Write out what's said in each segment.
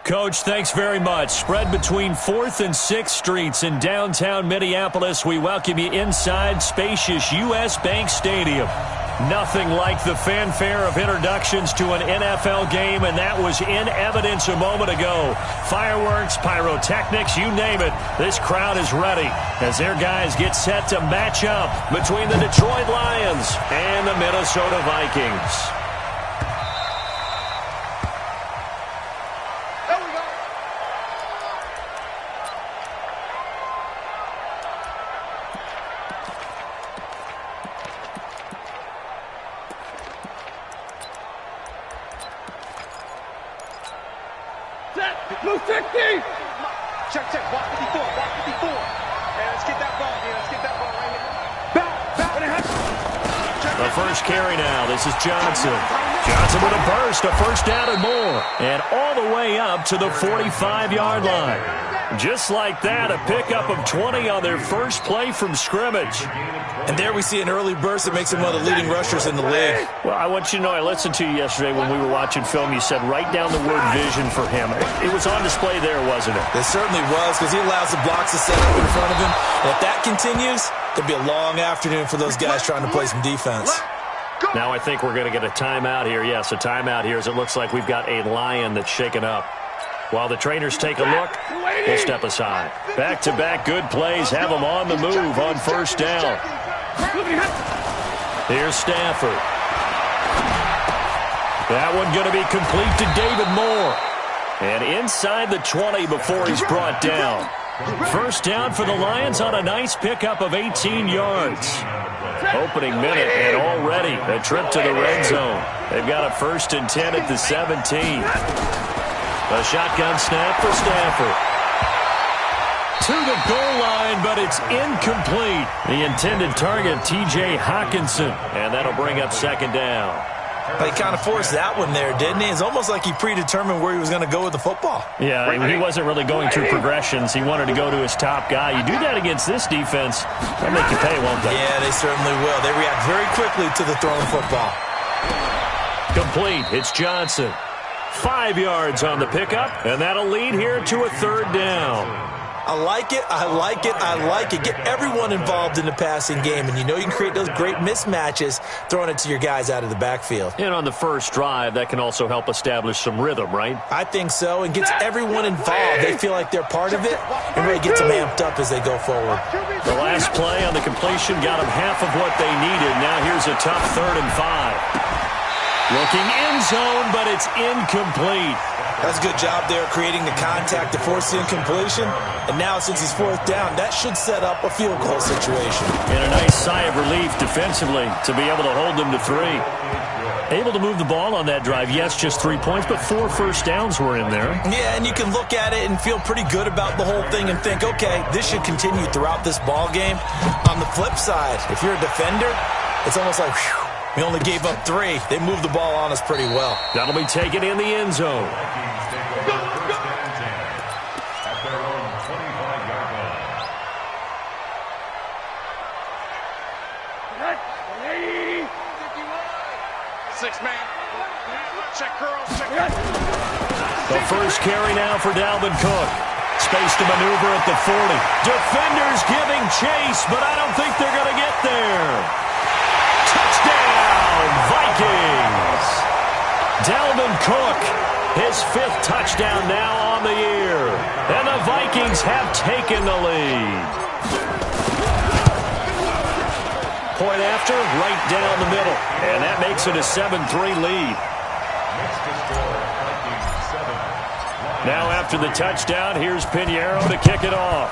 Coach, thanks very much. Spread between 4th and 6th Streets in downtown Minneapolis. We welcome you inside spacious U.S. Bank Stadium. Nothing like the fanfare of introductions to an NFL game, and that was in evidence a moment ago. Fireworks, pyrotechnics, you name it. This crowd is ready as their guys get set to match up between the Detroit Lions and the Minnesota Vikings. Blue 60! Check, block 54. Hey, let's get that ball here. Let's get that ball right here. The first carry now. This is Johnson. Johnson with a burst, a first down and more. And all the way up to the 45-yard line. Just like that, a pickup of 20 on their first play from scrimmage. And there we see an early burst that makes him one of the leading rushers in the league. Well, I want you to know, I listened to you yesterday when we were watching film. You said write down the word vision for him. It was on display there, wasn't it? It certainly was, because he allows the blocks to set up in front of him. And if that continues, there'll be a long afternoon for those guys trying to play some defense. Now I think we're going to get a timeout here. Yes, a timeout here, as it looks like we've got a Lion that's shaken up. While the trainers take a look, we'll step aside. Back-to-back good plays have them on the move on first down. Here's Stafford. That one going to be complete to David Moore. And inside the 20 before he's brought down. First down for the Lions on a nice pickup of 18 yards. Opening minute and already a trip to the red zone. They've got a 1st and 10 at the 17. A shotgun snap for Stafford. To the goal line, but it's incomplete. The intended target, T.J. Hockenson. And that'll bring up second down. He kind of forced that one there, didn't he? It's almost like he predetermined where he was going to go with the football. Yeah, he wasn't really going through progressions. He wanted to go to his top guy. You do that against this defense, they'll make you pay, won't they? Yeah, they certainly will. They react very quickly to the thrown football. Complete. It's Johnson. 5 yards on the pickup, and that'll lead here to a third down. I like it. Get everyone involved in the passing game, and you know you can create those great mismatches throwing it to your guys out of the backfield. And on the first drive, that can also help establish some rhythm, right? I think so, and gets everyone involved. They feel like they're part of it, and really gets them amped up as they go forward. The last play on the completion got them half of what they needed. Now here's a tough 3rd and 5. Looking end zone, but it's incomplete. That's a good job there creating the contact to force the incompletion. And now, since he's 4th down, that should set up a field goal situation. And a nice sigh of relief defensively to be able to hold them to 3. Able to move the ball on that drive. Yes, just 3 points, but 4 first downs were in there. Yeah, and you can look at it and feel pretty good about the whole thing and think, okay, this should continue throughout this ball game. On the flip side, if you're a defender, it's almost like, whew, we only gave up 3. They moved the ball on us pretty well. That'll be taken in the end zone. The first carry now for Dalvin Cook. Space to maneuver at the 40. Defenders giving chase, but I don't think they're going to get there. Touchdown, Vikings. Dalvin Cook, his 5th touchdown now on the year. And the Vikings have taken the lead. Point after, right down the middle. And that makes it a 7-3 lead. Now after the touchdown, here's Pinheiro to kick it off.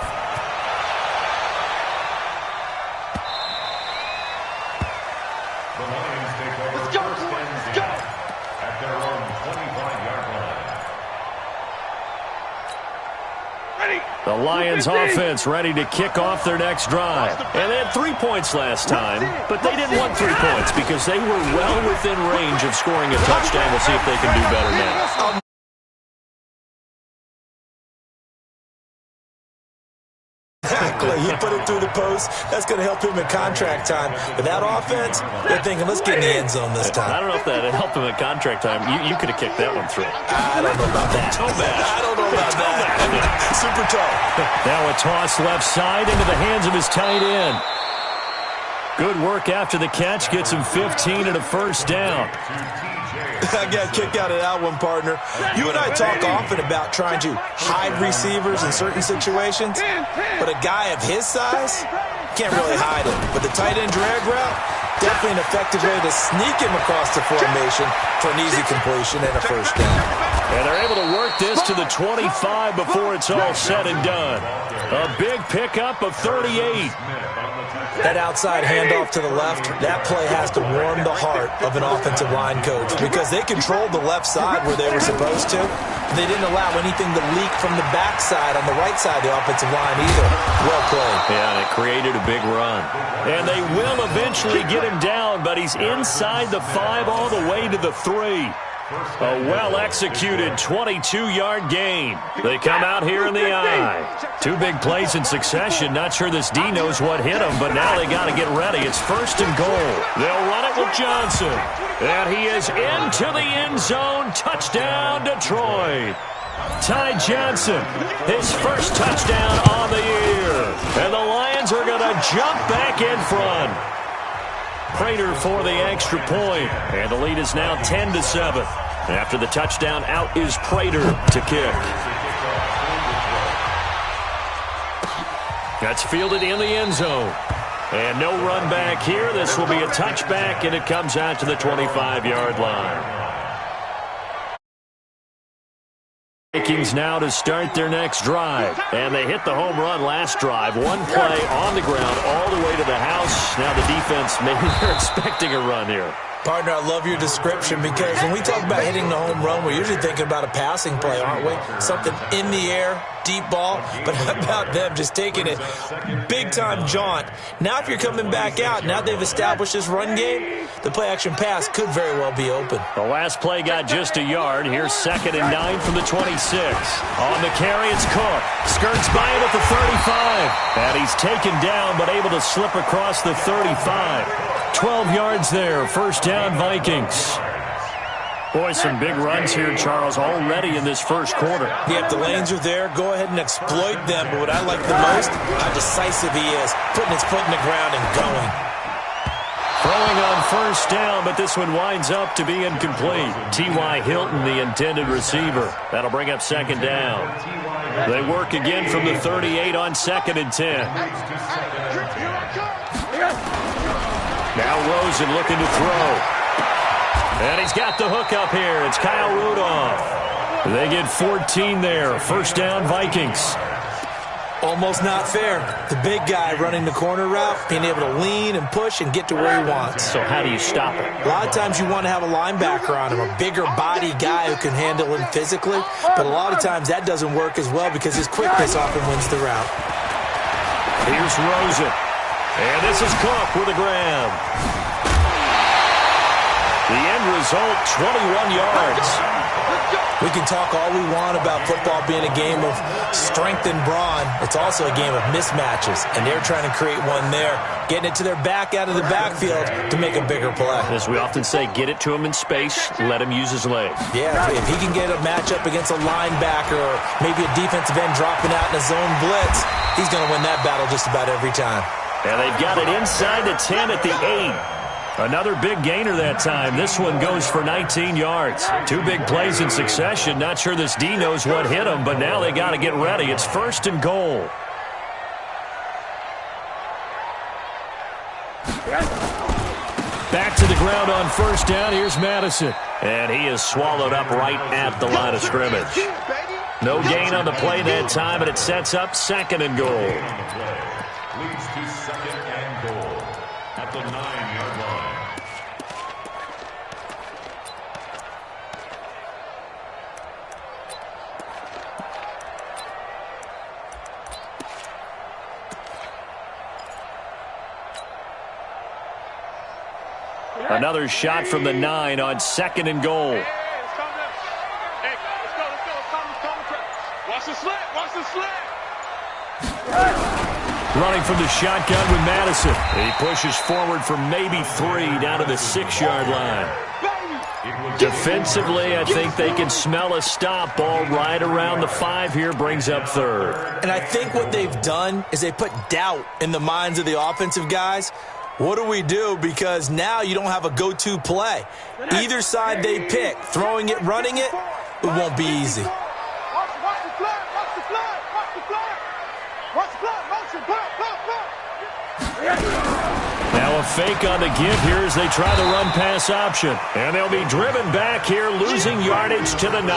Let's go. At their own 25-yard line. Ready. The Lions offense ready to kick off their next drive. And they had 3 points last time, but they didn't want 3 points because they were well within range of scoring a touchdown. We'll see if they can do better now. Exactly. He put it through the post. That's going to help him in contract time. But that offense, they're thinking, let's get in the end zone this time. I don't know if that helped him in contract time. You could have kicked that one through. I don't know about that. I don't know about that. Super toe. Now a toss left side into the hands of his tight end. Good work after the catch. Gets him 15 and a first down. I got a kick out of that one, partner. You and I talk often about trying to hide receivers in certain situations, but a guy of his size can't really hide it. But the tight end drag route, definitely an effective way to sneak him across the formation for an easy completion and a first down. And they're able to work this to the 25 before it's all said and done. A big pickup of 38. That outside handoff to the left, that play has to warm the heart of an offensive line coach because they controlled the left side where they were supposed to. They didn't allow anything to leak from the backside on the right side of the offensive line either. Well played. Yeah, and it created a big run. And they will eventually get him down, but he's inside the 5 all the way to the 3. A well-executed 22-yard gain. They come out here in the eye. 2 big plays in succession. Not sure this D knows what hit him, but now they got to get ready. It's first and goal. They'll run it with Johnson. And he is into the end zone. Touchdown, Detroit. Ty Johnson, his first touchdown on the year. And the Lions are going to jump back in front. Prater for the extra point, and the lead is now 10-7. After the touchdown, out is Prater to kick. That's fielded in the end zone. And no run back here. This will be a touchback, and it comes out to the 25-yard line. Vikings now to start their next drive. And they hit the home run last drive. 1 play on the ground all the way to the house. Now the defense, maybe they're expecting a run here. Partner, I love your description because when we talk about hitting the home run, we're usually thinking about a passing play, aren't we? Something in the air, deep ball. But how about them just taking it big-time jaunt? Now if you're coming back out, now they've established this run game, the play-action pass could very well be open. The last play got just a yard. Here's 2nd and 9 from the 26. On the carry, it's Cook. Skirts by him at the 35. And he's taken down but able to slip across the 35. 12 yards there. First down, Vikings. Boy, some big runs here, Charles, already in this first quarter. Yeah, if the lanes are there, go ahead and exploit them. But what I like the most, how decisive he is, putting his foot in the ground and going. Throwing on first down, but this one winds up to be incomplete. T.Y. Hilton, the intended receiver. That'll bring up 2nd down. They work again from the 38 on 2nd and 10. Now Rosen looking to throw. And he's got the hook up here. It's Kyle Rudolph. They get 14 there. First down, Vikings. Almost not fair. The big guy running the corner route, being able to lean and push and get to where he wants. So how do you stop it? A lot of times you want to have a linebacker on him, a bigger body guy who can handle him physically. But a lot of times that doesn't work as well because his quickness often wins the route. Here's Rosen. And this is Cook with a grab. The end result, 21 yards. We can talk all we want about football being a game of strength and brawn. It's also a game of mismatches, and they're trying to create one there, getting it to their back out of the backfield to make a bigger play. As we often say, get it to him in space, let him use his legs. Yeah, if he can get a matchup against a linebacker or maybe a defensive end dropping out in a zone blitz, he's going to win that battle just about every time. And they've got it inside the 10 at the 8. Another big gainer that time. This one goes for 19 yards. 2 big plays in succession. Not sure this D knows what hit him, but now they got to get ready. It's 1st and goal. Back to the ground on first down. Here's Madison. And he is swallowed up right at the line of scrimmage. No gain on the play that time, and it sets up 2nd and goal. Leads to 2nd and goal at the 9-yard line. Another shot from the 9 on 2nd and goal. Hey, let's go. Watch the slant. Running from the shotgun with Madison. He pushes forward for maybe 3 down to the 6-yard line. Defensively, I think they can smell a stop. Ball right around the 5 here, brings up 3rd. And I think what they've done is they put doubt in the minds of the offensive guys. What do we do? Because now you don't have a go-to play. Either side they pick, throwing it, running it, it won't be easy. Now a fake on the give here as they try the run-pass option. And they'll be driven back here, losing yardage to the 9.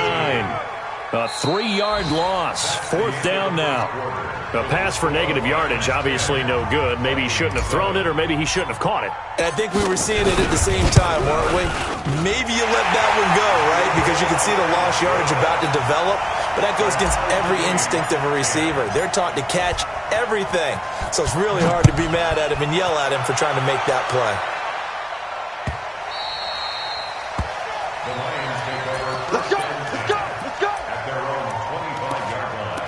A 3-yard loss. 4th down now. A pass for negative yardage, obviously no good. Maybe he shouldn't have thrown it, or maybe he shouldn't have caught it. And I think we were seeing it at the same time, weren't we? Maybe you let that one go, right? Because you can see the lost yardage about to develop. But that goes against every instinct of a receiver. They're taught to catch everything. So it's really hard to be mad at him and yell at him for trying to make that play. Let's go! Let's go! Let's go! At their own 25-yard line.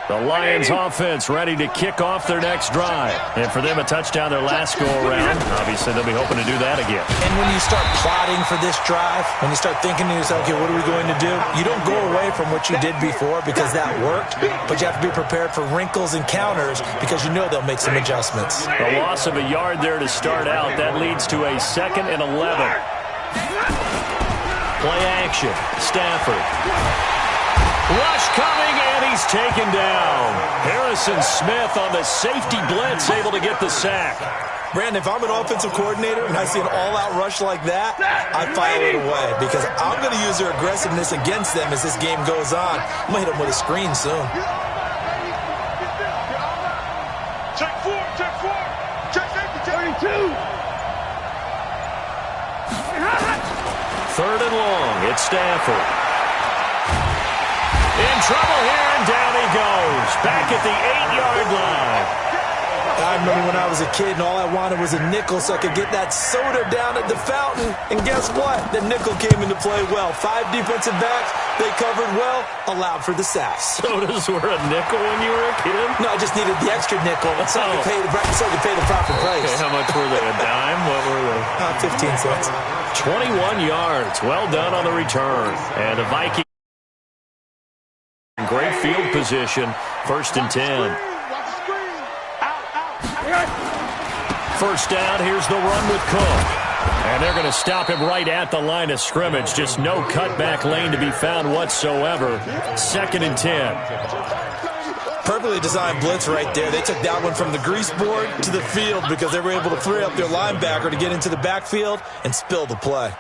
The Lions offense ready to kick off their next drive. And for them, a touchdown their last go-around. Obviously, they'll be hoping to do that again. And when you start plotting for this drive, when you start thinking to yourself, okay, what are we going to do? You don't go away from what you did before because that worked, but you have to be prepared for wrinkles and counters because you know they'll make some adjustments. A loss of a yard there to start out. That leads to a 2nd and 11. Play action. Stafford. Rush coming, and he's taken down. Harrison Smith on the safety blitz, able to get the sack. Brandon, if I'm an offensive coordinator and I see an all-out rush like that, I file it away because I'm going to use their aggressiveness against them as this game goes on. I'm going to hit them with a screen soon. Check 4, check 4. Check safety, check 32. 3rd and long, it's Stafford. In trouble here, and down he goes. Back at the 8-yard line. I remember when I was a kid and all I wanted was a nickel so I could get that soda down at the fountain. And guess what? The nickel came into play well. 5 defensive backs, they covered well, allowed for the sack. Sodas were a nickel when you were a kid? No, I just needed the extra nickel so I could pay the proper price. Okay, how much were they? A dime? What were they? 15 cents. 21 yards. Well done on the return. And the Vikings. Great field position. 1st and 10. First down, here's the run with Cook. And they're going to stop him right at the line of scrimmage. Just no cutback lane to be found whatsoever. 2nd and 10. Perfectly designed blitz right there. They took that one from the grease board to the field because they were able to free up their linebacker to get into the backfield and spill the play.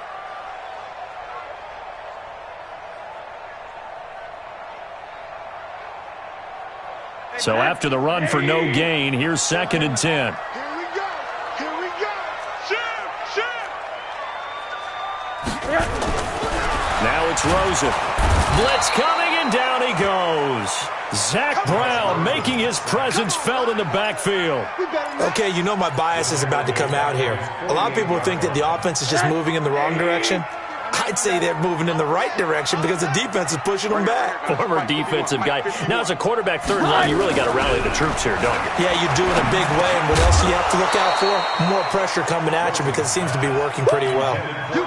So after the run for no gain, here's 2nd and 10. Here we go. Here we go. Shoot, shoot. Now it's Rosen. Blitz coming, and down he goes. Zach Brown making his presence felt in the backfield. Okay, you know my bias is about to come out here. A lot of people think that the offense is just moving in the wrong direction. I'd say they're moving in the right direction because the defense is pushing them back. Former defensive guy. Now, as a quarterback, 3rd and line, you really got to rally the troops here, don't you? Yeah, you do in a big way. And what else do you have to look out for? More pressure coming at you because it seems to be working pretty well.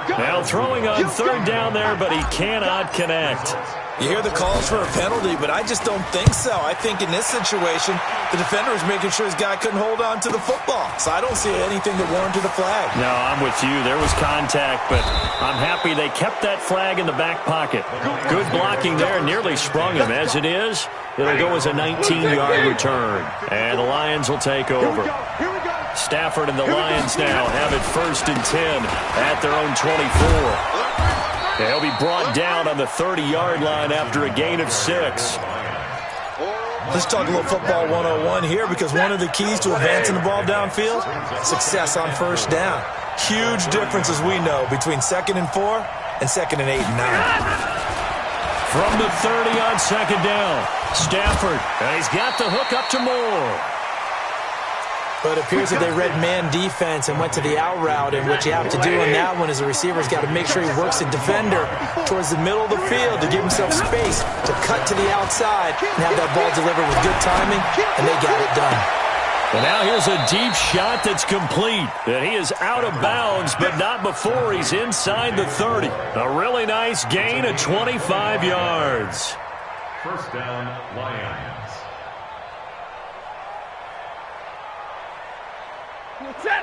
Now throwing on 3rd down there, but he cannot connect. You hear the calls for a penalty, but I just don't think so. I think in this situation, the defender was making sure his guy couldn't hold on to the football. So I don't see anything that warranted a flag. No, I'm with you. There was contact, but I'm happy they kept that flag in the back pocket. Good blocking there, nearly sprung him. As it is, it'll go as a 19-yard return. And the Lions will take over. Stafford and the Lions now have it 1st and 10 at their own 24. They'll be brought down on the 30-yard line after a gain of 6. Let's talk a little football 101 here because one of the keys to advancing the ball downfield, success on 1st down. Huge difference, as we know, between 2nd and 4 and 2nd and 8 and 9. From the 30 on 2nd down, Stafford, and he's got the hook up to Moore. But it appears that they read man defense and went to the out route, and what you have to do on that one is the receiver's got to make sure he works the defender towards the middle of the field to give himself space to cut to the outside and have that ball delivered with good timing, and they got it done. And now here's a deep shot that's complete. And he is out of bounds, but not before he's inside the 30. A really nice gain of 25 yards. First down, Lions.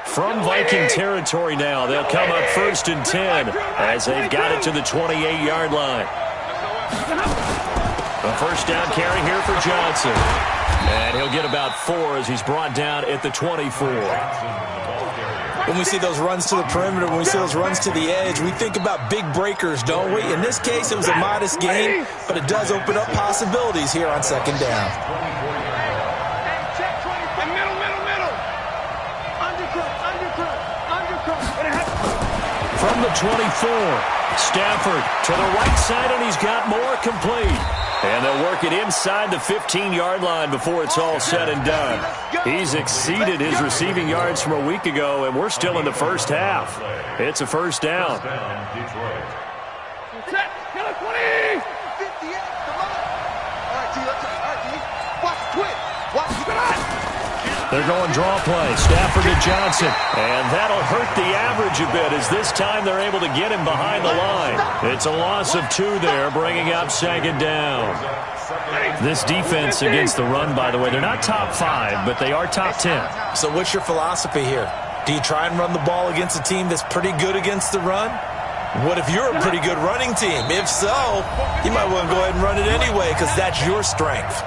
From Viking territory now, they'll come up 1st and 10 as they've got it to the 28-yard line. A first down carry here for Johnson. And he'll get about 4 as he's brought down at the 24. When we see those runs to the perimeter, when we see those runs to the edge, we think about big breakers, don't we? In this case, it was a modest gain, but it does open up possibilities here on 2nd down. From the 24, Stafford to the right side, and he's got more complete. And they'll work it inside the 15-yard line before it's all said and done. He's exceeded his receiving yards from a week ago, and we're still in the first half. It's a first down. They're going draw play. Stafford to Johnson. And that'll hurt the average a bit as this time they're able to get him behind the line. It's a loss of 2 there, bringing up 2nd down. This defense against the run, by the way, they're not top 5, but they are top 10. So what's your philosophy here? Do you try and run the ball against a team that's pretty good against the run? What if you're a pretty good running team? If so, you might want to go ahead and run it anyway because that's your strength.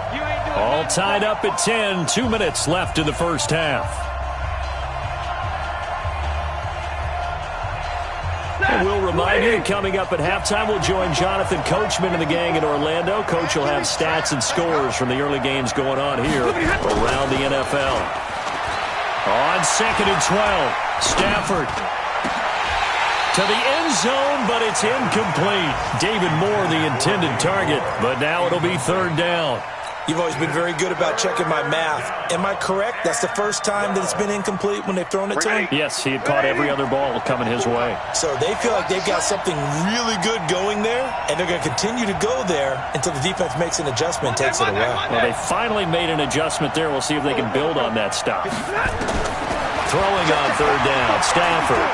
All tied up at 10, 2 minutes left in the first half. And we'll remind you, coming up at halftime, we'll join Jonathan Coachman and the gang in Orlando. Coach will have stats and scores from the early games going on here around the NFL. On 2nd and 12, Stafford to the end zone, but it's incomplete. David Moore, the intended target, but now it'll be 3rd down. You've always been very good about checking my math. Am I correct? That's the first time that it's been incomplete when they've thrown it to him? Yes, he had caught every other ball coming his way. So they feel like they've got something really good going there, and they're going to continue to go there until the defense makes an adjustment and takes it away. Well, they finally made an adjustment there. We'll see if they can build on that stuff. Throwing on 3rd down, Stafford.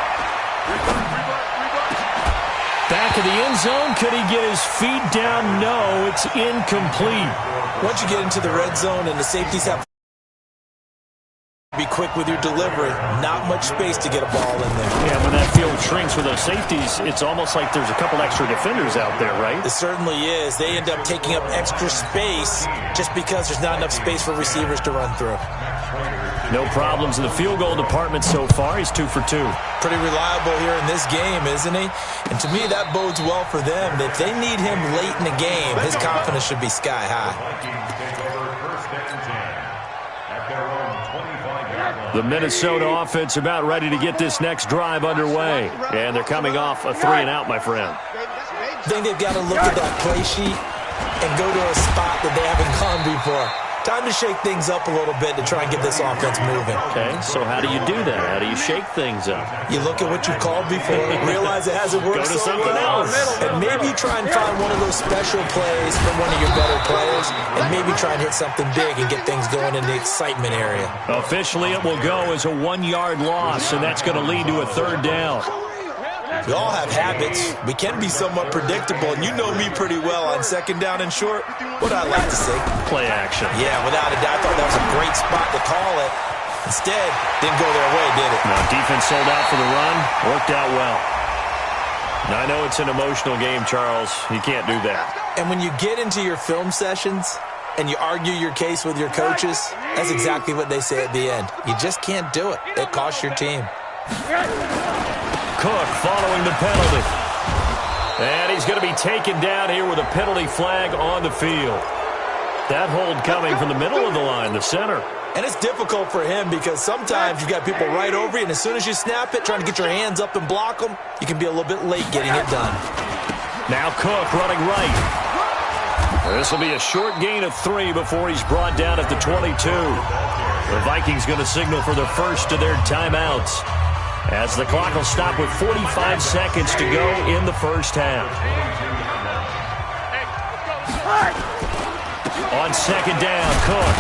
Back of the end zone. Could he get his feet down? No, it's incomplete. Once you get into the red zone and the safeties have to be quick with your delivery, not much space to get a ball in there. Yeah, when that field shrinks with those safeties, it's almost like there's a couple extra defenders out there, right? It certainly is. They end up taking up extra space just because there's not enough space for receivers to run through. No problems in the field goal department so far. He's 2 for 2. Pretty reliable here in this game, isn't he? And to me, that bodes well for them. If they need him late in the game, his confidence should be sky high. The Minnesota offense about ready to get this next drive underway. And they're coming off a 3-and-out, my friend. I think they've got to look at that play sheet and go to a spot that they haven't gone before. Time to shake things up a little bit to try and get this offense moving. Okay, so how do you do that? How do you shake things up? You look at what you called before, realize it hasn't worked Go to something else. And maybe try and find one of those special plays from one of your better players, and maybe try and hit something big and get things going in the excitement area. Officially, it will go as a 1-yard loss, and that's going to lead to a 3rd down. We all have habits. We can be somewhat predictable, and you know me pretty well on 2nd down and short. What I like to see? Play action. Yeah, without a doubt. I thought that was a great spot to call it. Instead, didn't go their way, did it? No, defense sold out for the run. Worked out well. Now, I know it's an emotional game, Charles. You can't do that. And when you get into your film sessions and you argue your case with your coaches, that's exactly what they say at the end. You just can't do it. It costs your team. Cook following the penalty. And he's going to be taken down here with a penalty flag on the field. That hold coming from the middle of the line, the center. And it's difficult for him because sometimes you got people right over you, and as soon as you snap it, trying to get your hands up and block them, you can be a little bit late getting it done. Now Cook running right. This will be a short gain of 3 before he's brought down at the 22. The Vikings going to signal for the first of their timeouts, as the clock will stop with 45 seconds to go in the first half. On second down, Cook.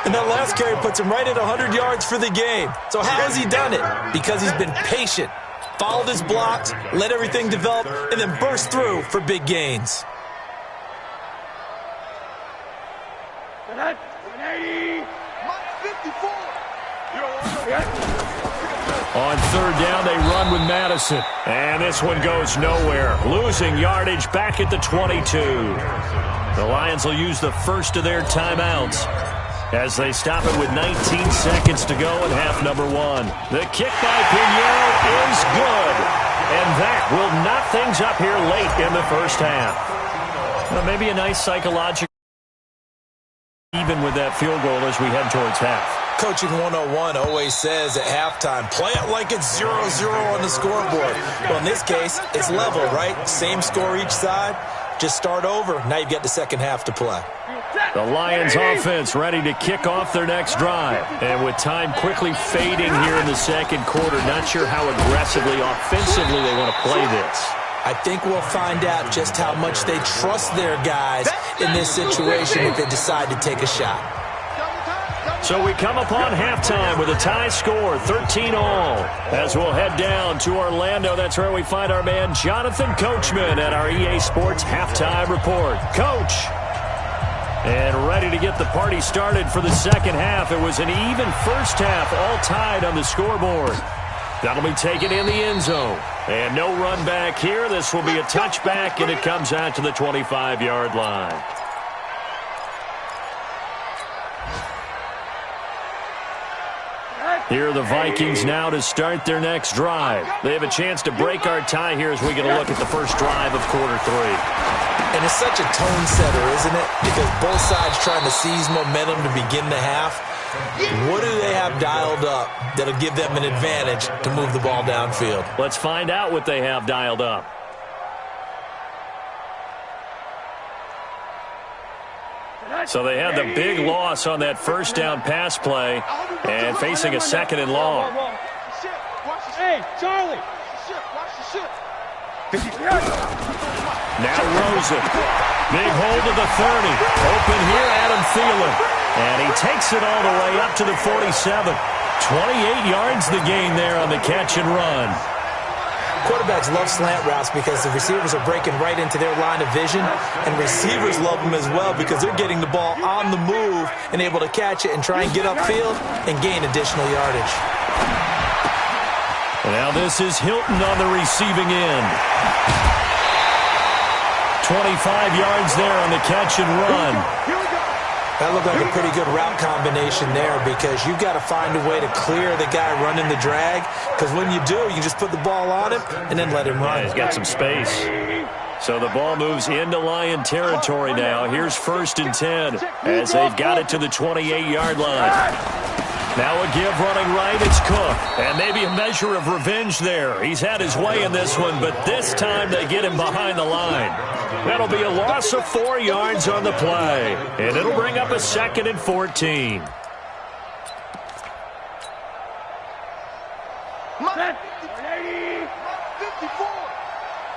And that last carry puts him right at 100 yards for the game. So how has he done it? Because he's been patient, followed his blocks, let everything develop, and then burst through for big gains. On third down, they run with Madison. And this one goes nowhere. Losing yardage back at the 22. The Lions will use the first of their timeouts as they stop it with 19 seconds to go in half number one. The kick by Pinheiro is good. And that will knot things up here late in the first half. Well, maybe a nice psychological even with that field goal as we head towards half. Coaching 101 always says at halftime, play it like it's 0-0 on the scoreboard. Well, in this case, it's level, right? Same score each side. Just start over. Now you've got the second half to play. The Lions offense ready to kick off their next drive. And with time quickly fading here in the second quarter, not sure how aggressively, offensively they want to play this. I think we'll find out just how much they trust their guys in this situation if they decide to take a shot. So we come upon halftime with a tie score, 13-all. As we'll head down to Orlando, that's where we find our man Jonathan Coachman at our EA Sports Halftime Report. Coach! And ready to get the party started for the second half. It was an even first half, all tied on the scoreboard. That'll be taken in the end zone. And no run back here. This will be a touchback, and it comes out to the 25-yard line. Here are the Vikings now to start their next drive. They have a chance to break our tie here as we get a look at the first drive of quarter three. And it's such a tone setter, isn't it? Because both sides trying to seize momentum to begin the half. What do they have dialed up that'll give them an advantage to move the ball downfield? Let's find out what they have dialed up. So they had the big loss on that first down pass play and facing a second and long. Hey, Charlie! Now Rosen. Big hold to the 30. Open here, Adam Thielen. And he takes it all the way up to the 47. 28 yards the gain there on the catch and run. Quarterbacks love slant routes because the receivers are breaking right into their line of vision, and receivers love them as well because they're getting the ball on the move and able to catch it and try and get upfield and gain additional yardage. Now this is Hilton on the receiving end. 25 yards there on the catch and run. That looked like a pretty good route combination there because you've got to find a way to clear the guy running the drag, because when you do, you just put the ball on him and then let him run. Yeah, he's got some space. So the ball moves into Lion territory now. Here's 1st and 10 as they've got it to the 28-yard line. Now a give running right, it's Cook. And maybe a measure of revenge there. He's had his way in this one, but this time they get him behind the line. That'll be a loss of 4 yards on the play. And it'll bring up a 2nd and 14.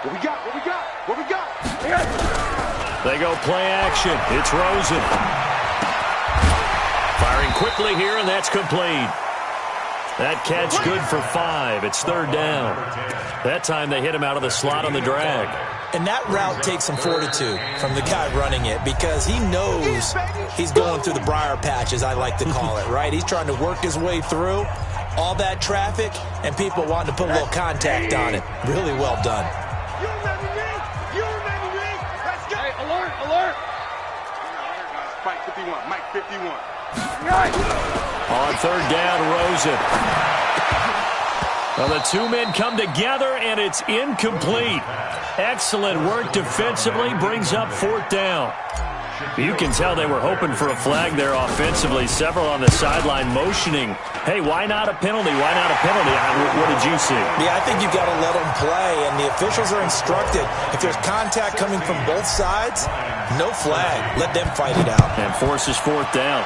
What we got? What we got? What we got? They go play action. It's Rosen. Firing quickly here, and that's complete. That catch good for 5. It's 3rd down. That time they hit him out of the slot on the drag. And that route takes some fortitude from the guy running it because he knows he's going through the briar patch, as I like to call it, right? He's trying to work his way through all that traffic and people wanting to put a little contact on it. Really well done. You remember me? You remember me? Let's go. Hey, alert, alert. Mike 51, Mike 51. On 3rd down, Rosen. Well, the two men come together, and it's incomplete. Excellent work defensively, brings up 4th down. You can tell they were hoping for a flag there offensively. Several on the sideline motioning, hey, why not a penalty? Why not a penalty? What did you see? Yeah, I think you've got to let them play, and the officials are instructed. If there's contact coming from both sides, no flag. Let them fight it out. And forces fourth down.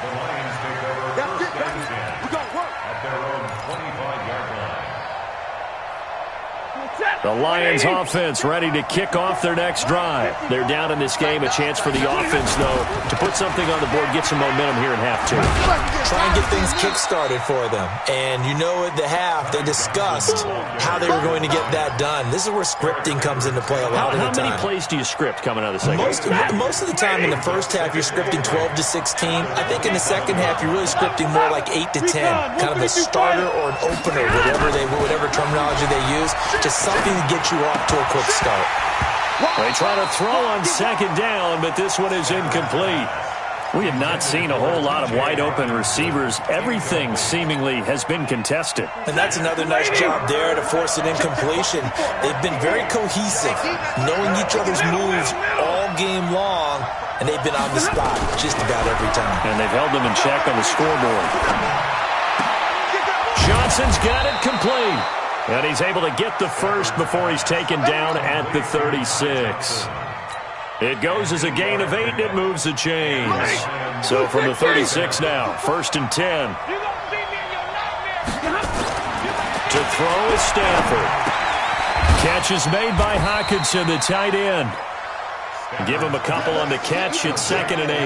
The Lions take over first and 10 at their own 25-yard line. The Lions offense ready to kick off their next drive. They're down in this game. A chance for the offense, though, to put something on the board, get some momentum here in half two. Try and get things kick-started for them. And you know at the half, they discussed how they were going to get that done. This is where scripting comes into play a lot of the time. How many plays do you script coming out of the second? Most of the time in the first half, you're scripting 12 to 16. I think in the second half, you're really scripting more like 8 to 10. Kind of a starter or an opener, whatever terminology they use. Just something to get you off to a quick start. They try to throw on second down, but this one is incomplete. We have not seen a whole lot of wide-open receivers. Everything seemingly has been contested. And that's another nice job there to force an incompletion. They've been very cohesive, knowing each other's moves all game long, and they've been on the spot just about every time. And they've held them in check on the scoreboard. Johnson's got it complete. And he's able to get the first before he's taken down at the 36. It goes as a gain of 8, and it moves the chains. So from the 36 now, 1st and 10. To throw is Stafford. Catch is made by Hockenson, the tight end. Give him a couple on the catch. It's 2nd and 8.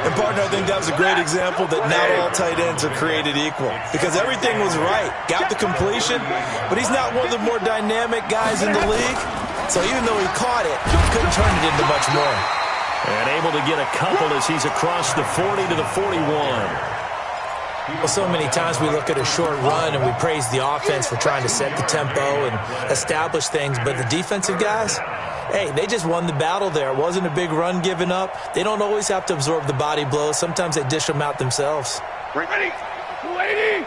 And, partner, I think that was a great example that not all tight ends are created equal. Because everything was right. Got the completion, but he's not one of the more dynamic guys in the league. So even though he caught it, he couldn't turn it into much more. And able to get a couple as he's across the 40 to the 41. Well, so many times we look at a short run and we praise the offense for trying to set the tempo and establish things. But the defensive guys, hey, they just won the battle there. It wasn't a big run given up. They don't always have to absorb the body blows. Sometimes they dish them out themselves. Ready? 280.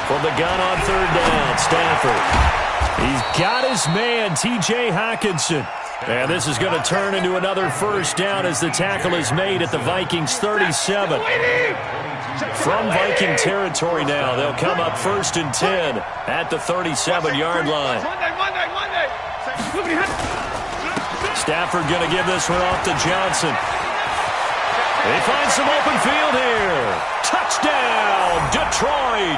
From the gun on 3rd down, Stafford. He's got his man, T.J. Hockenson. And this is going to turn into another 1st down as the tackle is made at the Vikings 37. From Viking territory now, they'll come up 1st and 10 at the 37-yard line. Stafford going to give this one off to Johnson. They find some open field here. Touchdown, Detroit.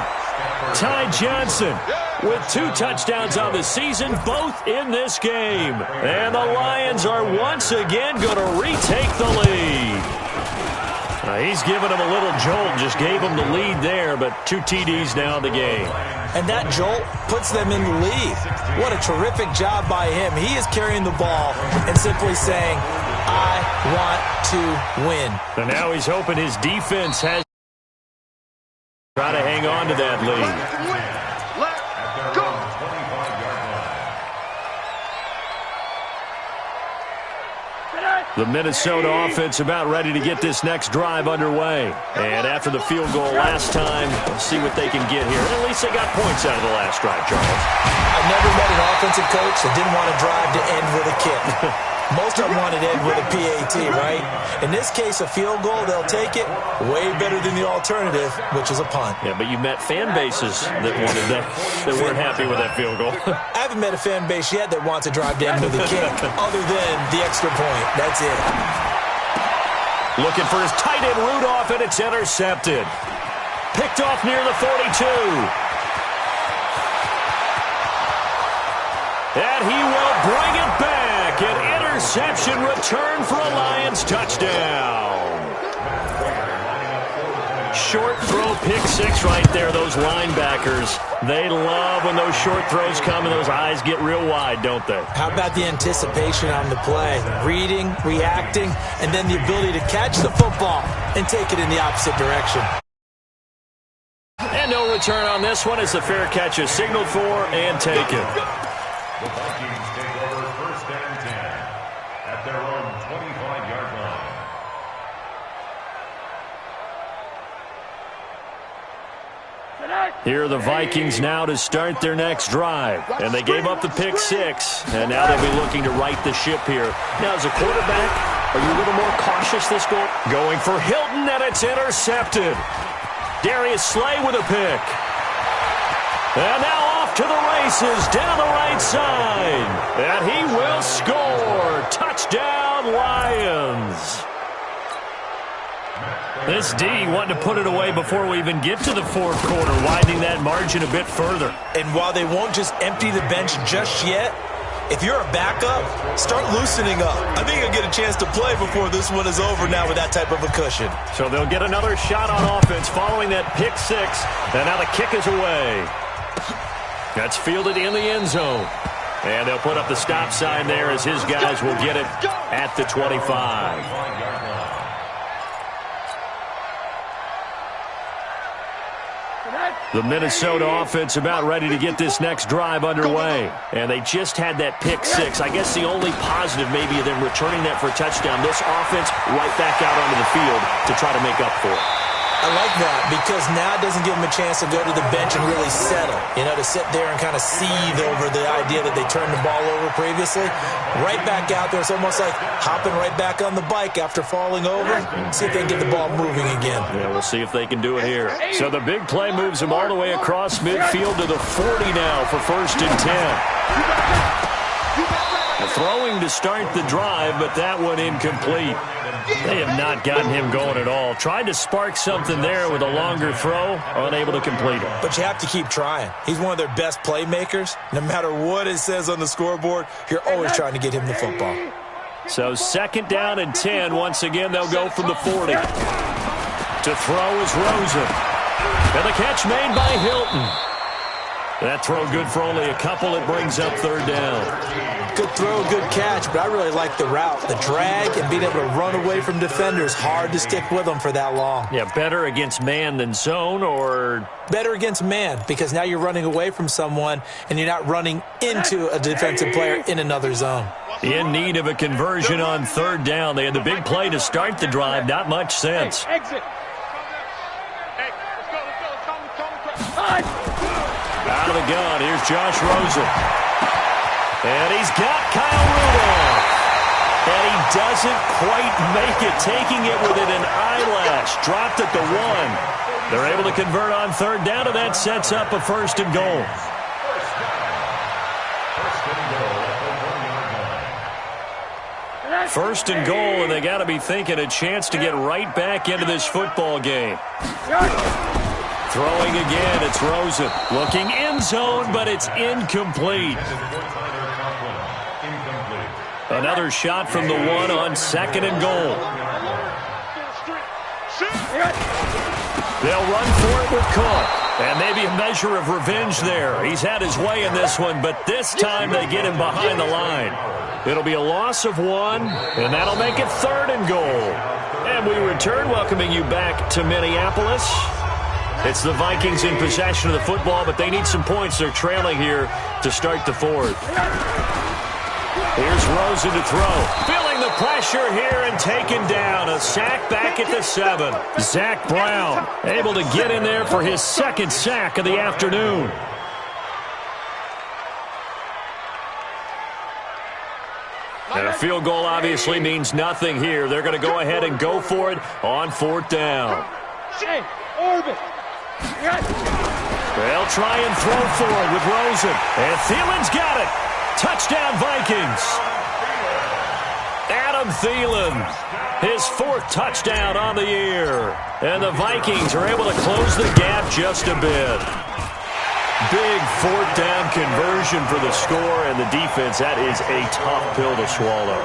Ty Johnson with 2 touchdowns on the season, both in this game. And the Lions are once again going to retake the lead. He's given him a little jolt, just gave him the lead there, but 2 TDs now in the game. And that jolt puts them in the lead. What a terrific job by him. He is carrying the ball and simply saying, I want to win. And now he's hoping his defense has try to hang on to that lead. The Minnesota offense about ready to get this next drive underway. And after the field goal last time, we'll see what they can get here. At least they got points out of the last drive, Charles. I've never met an offensive coach that didn't want to drive to end with a kick. Most of them want it end with a PAT, right? In this case, a field goal, they'll take it. Way better than the alternative, which is a punt. Yeah, but you met fan bases that wanted that weren't happy with that field goal. I haven't met a fan base yet that wants to drive to end with a kick, other than the extra point. That's it. Looking for his tight end Rudolph, and it's intercepted. Picked off near the 42. And he will bring it back. An interception return for a Lions touchdown. Short throw, pick 6 right there. Those linebackers, they love when those short throws come and those eyes get real wide, don't they? How about the anticipation on the play? Reading, reacting, and then the ability to catch the football and take it in the opposite direction. And no return on this one as the fair catch is signaled for and taken. The Vikings take over 1st and 10 at their own 25-yard line. Here are the Vikings now to start their next drive. And they gave up the pick six, and now they'll be looking to right the ship here. Now, as a quarterback, are you a little more cautious this goal? Going for Hilton, and it's intercepted. Darius Slay with a pick. And now off to the races down the right side. And he will score. Touchdown, Lions. This D wanting to put it away before we even get to the fourth quarter, widening that margin a bit further. And while they won't just empty the bench just yet, if you're a backup, start loosening up. I think you'll get a chance to play before this one is over now with that type of a cushion. So they'll get another shot on offense following that pick six. And now the kick is away. That's fielded in the end zone. And they'll put up the stop sign there as his guys will get it at the 25. The Minnesota offense about ready to get this next drive underway. And they just had that pick six. I guess the only positive maybe of them returning that for a touchdown. This offense right back out onto the field to try to make up for it. I like that because now it doesn't give them a chance to go to the bench and really settle. You know, to sit there and kind of seethe over the idea that they turned the ball over previously. Right back out there. It's almost like hopping right back on the bike after falling over. See if they can get the ball moving again. Yeah, we'll see if they can do it here. So the big play moves them all the way across midfield to the 40 now for 1st and 10. Throwing to start the drive, but that one incomplete. They have not gotten him going at all. Tried to spark something there with a longer throw, unable to complete it. But you have to keep trying. He's one of their best playmakers. No matter what it says on the scoreboard, you're always trying to get him the football. So 2nd down and 10. Once again, they'll go from the 40. To throw is Rosen. And the catch made by Hilton. That throw good for only a couple. It brings up 3rd down. Good throw, good catch, but I really like the route. The drag and being able to run away from defenders. Hard to stick with them for that long. Yeah, better against man than zone, or? Better against man, because now you're running away from someone and you're not running into a defensive player in another zone. In need of a conversion on 3rd down. They had the big play to start the drive. Not much sense. Exit. Out of the gun, here's Josh Rosen. And he's got Kyle Rudolph. And he doesn't quite make it, taking it within an eyelash. Dropped at the 1. They're able to convert on 3rd down, and that sets up a 1st and goal. First and goal, and they got to be thinking a chance to get right back into this football game. Throwing again, it's Rosen. Looking end zone, but it's incomplete. Another shot from the 1 on 2nd and goal. They'll run for it with Cook. And maybe a measure of revenge there. He's had his way in this one, but this time they get him behind the line. It'll be a loss of 1, and that'll make it 3rd and goal. And we return, welcoming you back to Minneapolis. It's the Vikings in possession of the football, but they need some points. They're trailing here to start the 4th. Here's Rosen to throw. Feeling the pressure here and taken down. A sack back at the 7. Zach Brown able to get in there for his 2nd sack of the afternoon. And a field goal obviously means nothing here. They're going to go ahead and go for it on 4th down. They'll try and throw forward with Rosen. And Thielen's got it. Touchdown, Vikings. Adam Thielen, his 4th touchdown on the year. And the Vikings are able to close the gap just a bit. Big 4th down conversion for the score, and the defense, that is a tough pill to swallow.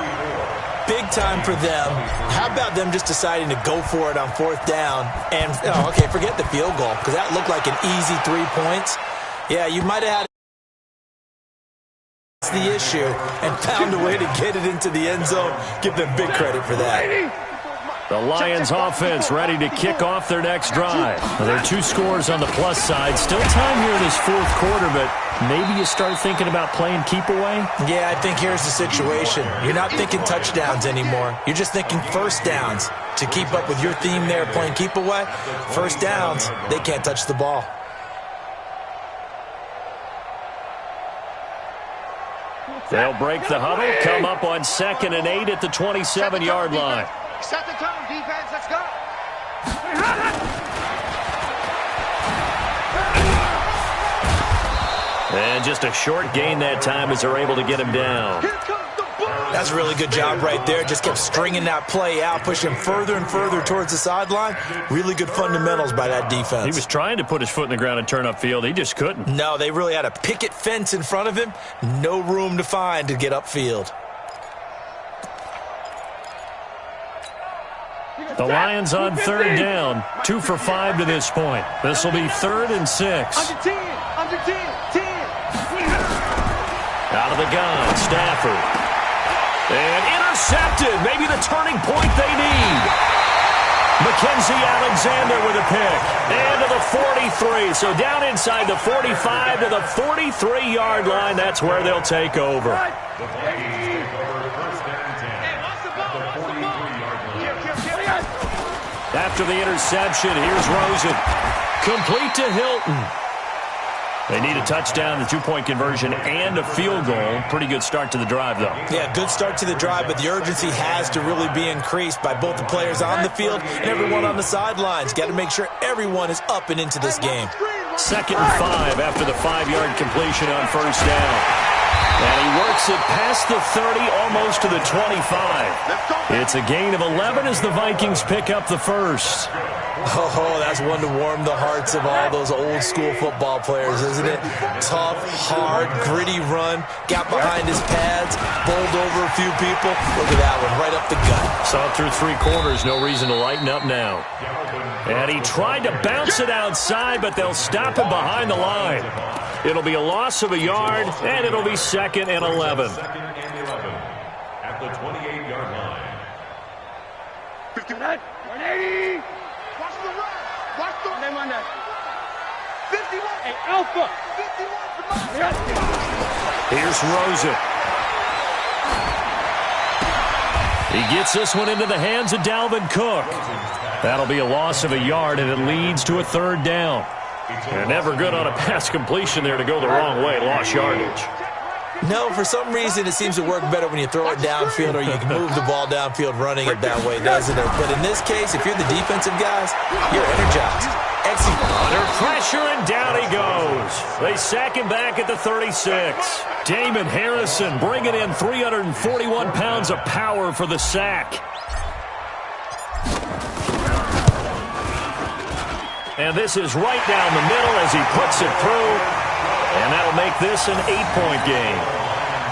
Big time for them. How about them just deciding to go for it on 4th down? And, okay, forget the field goal, because that looked like an easy 3 points. Yeah, you might have had the issue and found a way to get it into the end zone. Give them big credit for that. The Lions offense ready to kick off their next drive. Well, there are 2 scores on the plus side. Still time here in this 4th quarter, but maybe you start thinking about playing keep away? Yeah, I think here's the situation. You're not thinking touchdowns anymore. You're just thinking 1st downs. To keep up with your theme there, playing keep away, 1st downs, they can't touch the ball. They'll break the huddle, come up on 2nd and 8 at the 27-yard line. Set the tone, defense. Let's go. And just a short gain that time as they're able to get him down. Here comes the ball. That's a really good job right there. Just kept stringing that play out, pushing further and further towards the sideline. Really good fundamentals by that defense. He was trying to put his foot in the ground and turn upfield. He just couldn't. No, they really had a picket fence in front of him. No room to find to get upfield. The Lions on 3rd down. 2 for 5 to this point. This will be 3rd and 6. Under 10. Under 10. 10. Out of the gun, Stafford. And intercepted. Maybe the turning point they need. Mackenzie Alexander with a pick. And to the 43. So down inside the 45 to the 43-yard line. That's where they'll take over. The Vikings take over 1st and 10 at the 43-yard line. After the interception, here's Rosen. Complete to Hilton. They need a touchdown, the 2-point conversion, and a field goal. Pretty good start to the drive, though. Yeah, good start to the drive, but the urgency has to really be increased by both the players on the field and everyone on the sidelines. Got to make sure everyone is up and into this game. 2nd and 5 after the 5-yard completion on 1st down. And he works it past the 30, almost to the 25. It's a gain of 11 as the Vikings pick up the first. Oh, that's one to warm the hearts of all those old-school football players, isn't it? Tough, hard, gritty run. Got behind his pads, bowled over a few people. Look at that one, right up the gut. Saw it through 3 quarters, no reason to lighten up now. And he tried to bounce it outside, but they'll stop him behind the line. It'll be a loss of a yard, and it'll be 2nd and 11. 2nd and 11 at the 28-yard line. 59. 180. Watch the run. Watch the run. 51. Hey, Alpha. 51. Here's Rosen. He gets this one into the hands of Dalvin Cook. That'll be a loss of a yard, and it leads to a 3rd down. And never good on a pass completion there to go the wrong way. Lost yardage. No, for some reason it seems to work better when you throw it downfield or you can move the ball downfield running it that way, doesn't it? But in this case, if you're the defensive guys, you're energized. Under pressure, and down he goes. They sack him back at the 36. Damon Harrison bringing in 341 pounds of power for the sack. And this is right down the middle as he puts it through. And that'll make this an 8-point game.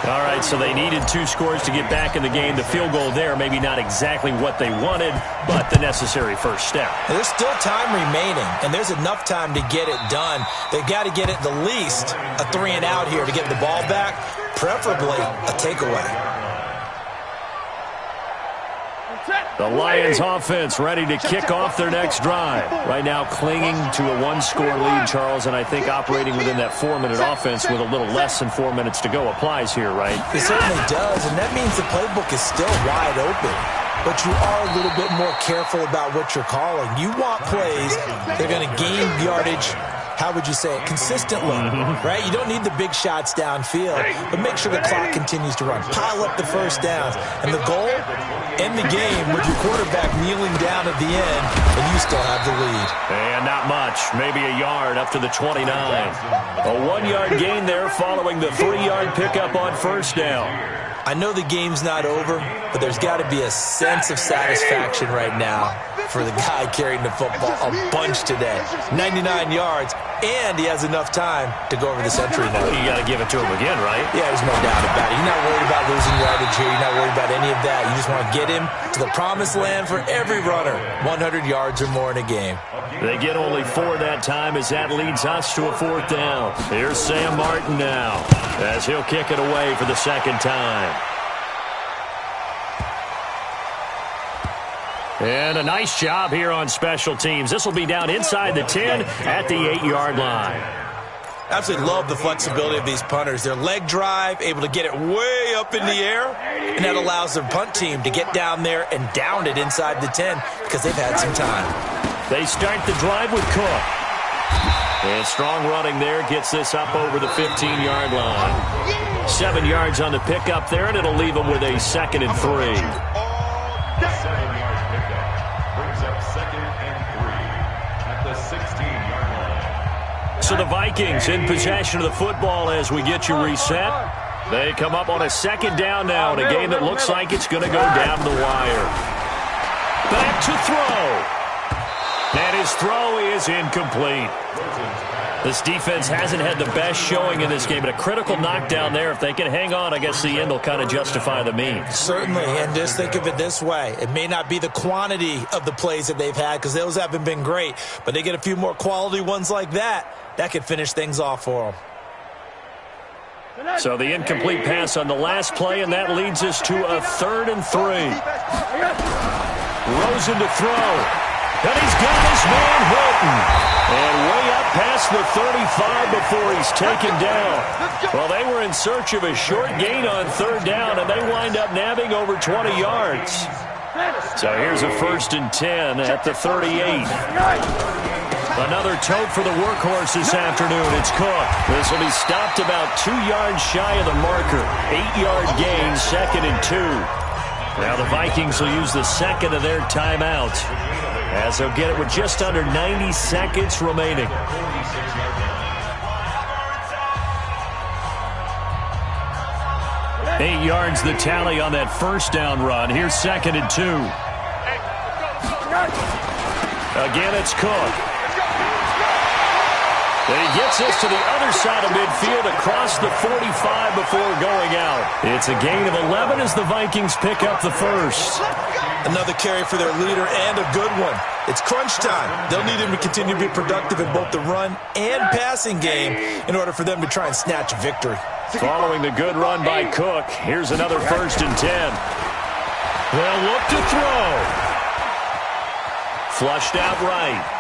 All right, so they needed 2 scores to get back in the game. The field goal there, maybe not exactly what they wanted, but the necessary first step. There's still time remaining, and there's enough time to get it done. They've got to get it the least a 3-and-out here to get the ball back, preferably a takeaway. The Lions offense ready to kick off their next drive. Right now clinging to a 1-score lead, Charles, and I think operating within that 4-minute offense with a little less than 4 minutes to go applies here, right? It certainly does, and that means the playbook is still wide open. But you are a little bit more careful about what you're calling. You want plays that are going to gain yardage, how would you say it, consistently, right? You don't need the big shots downfield, but make sure the clock continues to run. Pile up the first downs. And the goal, end the game with your quarterback kneeling down at the end, and you still have the lead. And not much, maybe a yard up to the 29. A 1-yard gain there following the 3-yard pickup on 1st down. I know the game's not over, but there's got to be a sense of satisfaction right now for the guy carrying the football a bunch today. 99 yards, and he has enough time to go over the century now. You got to give it to him again, right? Yeah, there's no doubt about it. You're not worried about losing yardage here. You're not worried about any of that. You just want to get him to the promised land for every runner. 100 yards or more in a game. They get only 4 that time as that leads us to a 4th down. Here's Sam Martin now as he'll kick it away for the 2nd time. And a nice job here on special teams. This will be down inside the 10 at the 8-yard line. Absolutely love the flexibility of these punters. Their leg drive, able to get it way up in the air, and that allows their punt team to get down there and down it inside the 10 because they've had some time. They start the drive with Cook. And strong running there gets this up over the 15-yard line. 7 yards on the pickup there, and it'll leave them with a 2nd and 3. 7-yard pickup brings up 2nd and 3 at the 16-yard line. So the Vikings in possession of the football as we get you reset. They come up on a 2nd down now in a game that looks like it's going to go down the wire. Back to throw. And his throw is incomplete. This defense hasn't had the best showing in this game, but a critical knockdown there. If they can hang on, I guess the end will kind of justify the means. Certainly, and just think of it this way. It may not be the quantity of the plays that they've had because those haven't been great, but they get a few more quality ones like that. That could finish things off for them. So the incomplete pass on the last play, and that leads us to a 3rd and 3. Rosen to throw. And he's got his man Hilton. And way up past the 35 before he's taken down. Well, they were in search of a short gain on 3rd down, and they wind up nabbing over 20 yards. So here's a 1st and 10 at the 38. Another tote for the workhorse this afternoon. It's Cook. This will be stopped about 2 yards shy of the marker. 8-yard gain, 2nd and 2. Now the Vikings will use the 2nd of their timeouts, as they'll get it with just under 90 seconds remaining. Eight yards the tally on that 1st down run. Here's 2nd and 2. Again, it's Cook. And he gets us to the other side of midfield across the 45 before going out. It's a gain of 11 as the Vikings pick up the 1st. Another carry for their leader and a good one. It's crunch time. They'll need him to continue to be productive in both the run and passing game in order for them to try and snatch a victory. Following the good run by Cook, here's another 1st and 10. They'll look to throw. Flushed out right.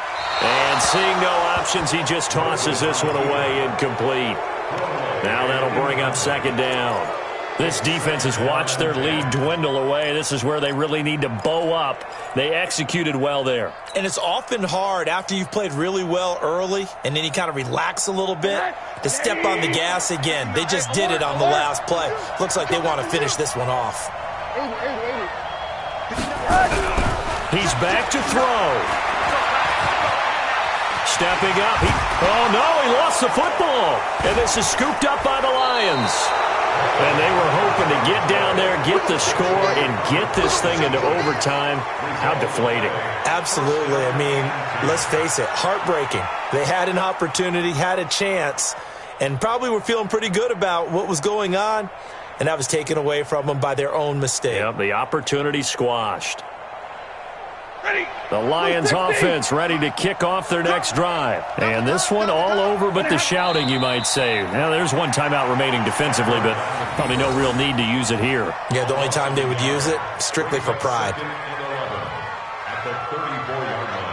And seeing no options, he just tosses this one away, incomplete. Now that'll bring up 2nd down. This defense has watched their lead dwindle away. This is where they really need to bow up. They executed well there. And it's often hard after you've played really well early and then you kind of relax a little bit to step on the gas again. They just did it on the last play. Looks like they want to finish this one off. He's back to throw. Stepping up. Oh, no, he lost the football. And this is scooped up by the Lions. And they were hoping to get down there, get the score, and get this thing into overtime. How deflating. Absolutely. I mean, let's face it, heartbreaking. They had an opportunity, had a chance, and probably were feeling pretty good about what was going on, and that was taken away from them by their own mistake. Yep, the opportunity squashed. The Lions offense ready to kick off their next drive. And this one all over but the shouting, you might say. Now, there's one timeout remaining defensively, but probably no real need to use it here. Yeah, the only time they would use it, strictly for pride. At the 34-yard line.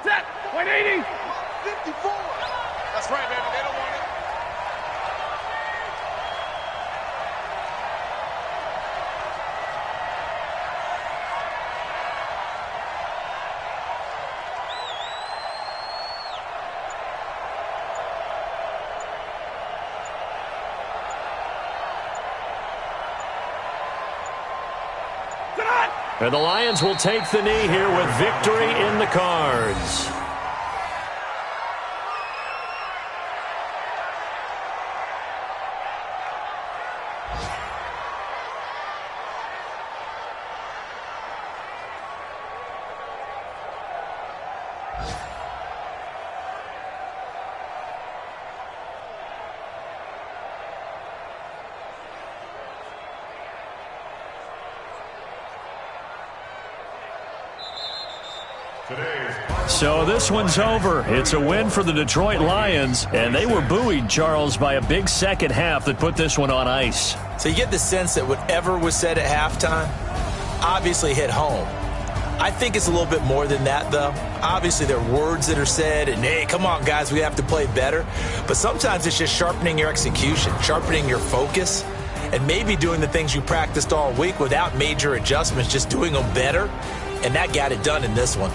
Set. 180. 54. That's right, baby. They don't want it. And the Lions will take the knee here with victory in the cards. So this one's over. It's a win for the Detroit Lions, and they were buoyed, Charles, by a big second half that put this one on ice. So you get the sense that whatever was said at halftime obviously hit home. I think it's a little bit more than that, though. Obviously, there are words that are said, and, hey, come on, guys, we have to play better. But sometimes it's just sharpening your execution, sharpening your focus. and maybe doing the things you practiced all week without major adjustments, just doing them better, and that got it done in this one.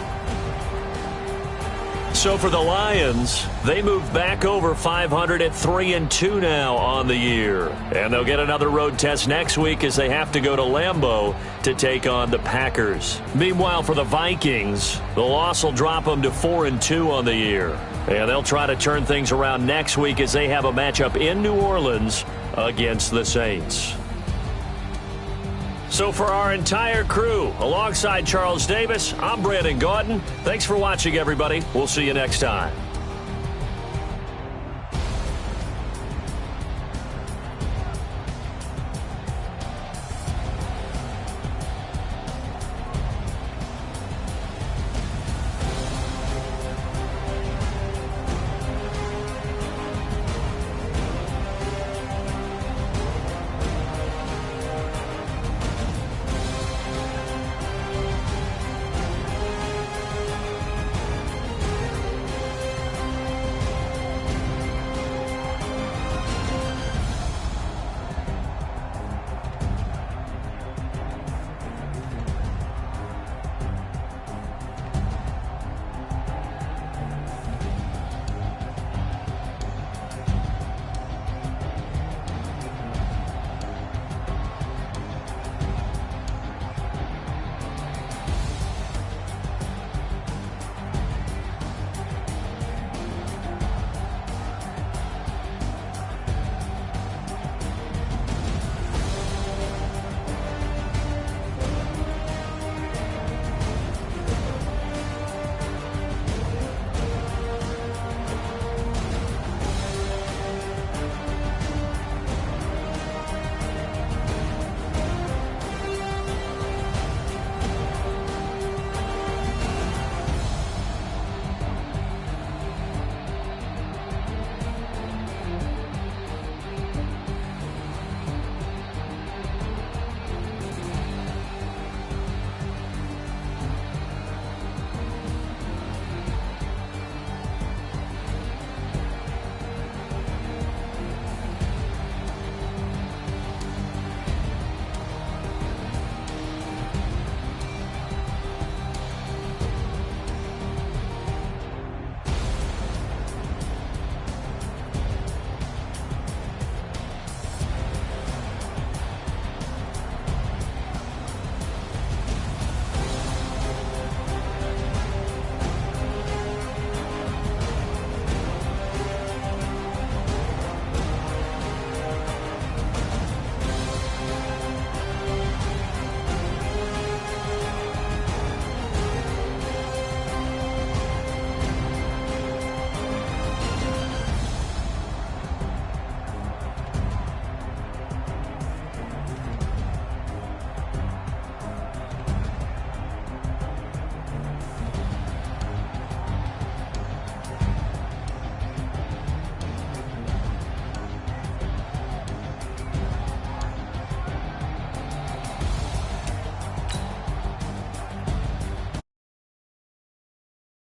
So for the Lions, they move back over 500 at 3-2 now on the year. And they'll get another road test next week as they have to go to Lambeau to take on the Packers. Meanwhile, for the Vikings, the loss will drop them to 4-2 on the year. And they'll try to turn things around next week as they have a matchup in New Orleans against the Saints. So for our entire crew, alongside Charles Davis, I'm Brandon Gaudin. Thanks for watching, everybody. We'll see you next time.